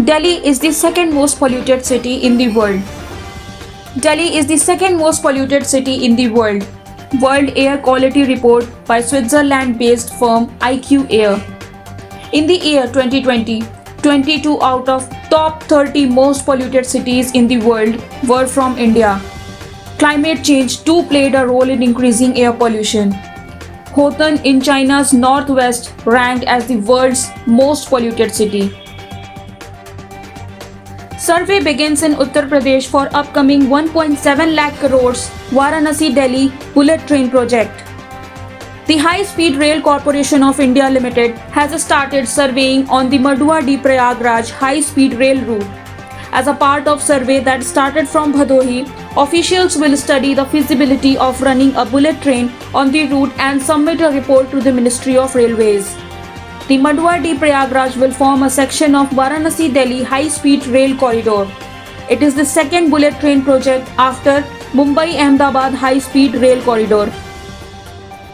Delhi is the second most polluted city in the world. Delhi is the second most polluted city in the world. World Air Quality Report by Switzerland-based firm IQ Air. In the year 2020, 22 out of top 30 most polluted cities in the world were from India. Climate change too played a role in increasing air pollution. Hotan in China's northwest ranked as the world's most polluted city. Survey begins in Uttar Pradesh for upcoming 1.7 lakh crores Varanasi-Delhi bullet train project. The High Speed Rail Corporation of India Limited has started surveying on the Madua-Prayagraj High Speed Rail route. As a part of survey that started from Bhadohi, officials will study the feasibility of running a bullet train on the route and submit a report to the Ministry of Railways. The Madua-Prayagraj will form a section of Varanasi-Delhi high-speed rail corridor. It is the second bullet train project after Mumbai-Ahmedabad high-speed rail corridor.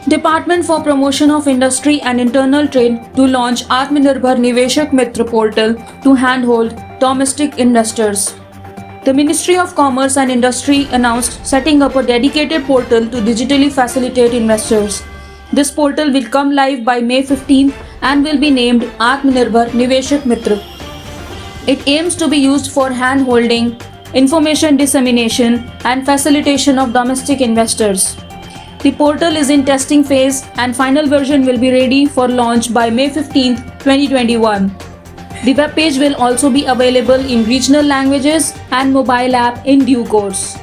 Department for Promotion of Industry and Internal Trade to launch Atmanirbhar Niveshak Mitra portal to handhold domestic investors. The Ministry of Commerce and Industry announced setting up a dedicated portal to digitally facilitate investors. This portal will come live by May 15th and will be named Atmanirbhar Niveshak Mitra. It aims to be used for hand-holding, information dissemination and facilitation of domestic investors. The portal is in testing phase and final version will be ready for launch by May 15th, 2021. The web page will also be available in regional languages and mobile app in due course.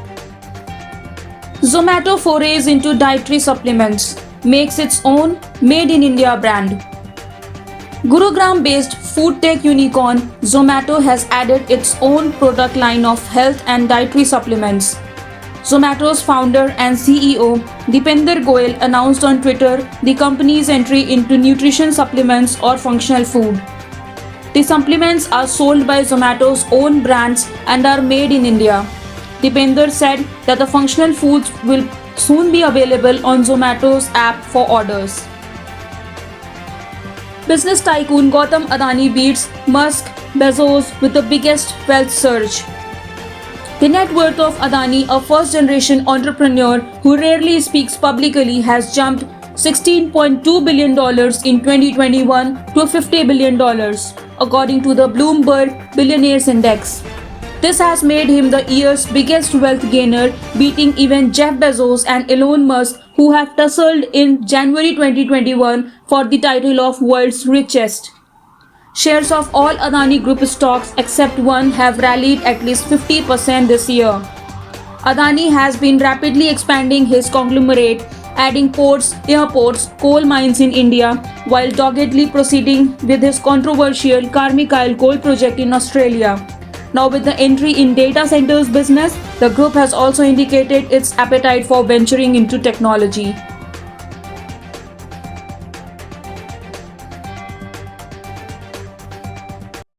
Zomato forays into dietary supplements, makes its own Made in India brand. Gurugram-based food tech unicorn Zomato has added its own product line of health and dietary supplements. Zomato's founder and CEO Deepinder Goyal announced on Twitter the company's entry into nutrition supplements or functional food. The supplements are sold by Zomato's own brands and are made in India. Deepinder said that the functional foods will soon be available on Zomato's app for orders. Business tycoon Gautam Adani beats Musk, Bezos with the biggest wealth surge. The net worth of Adani, a first-generation entrepreneur who rarely speaks publicly, has jumped $16.2 billion in 2021 to $50 billion, according to the Bloomberg Billionaires Index. This has made him the year's biggest wealth gainer, beating even Jeff Bezos and Elon Musk, who have tussled in January 2021 for the title of world's richest. Shares of all Adani Group stocks except one have rallied at least 50% this year. Adani has been rapidly expanding his conglomerate, adding ports, airports, coal mines in India, while doggedly proceeding with his controversial Carmichael coal project in Australia. Now with the entry in data centers business, the group has also indicated its appetite for venturing into technology.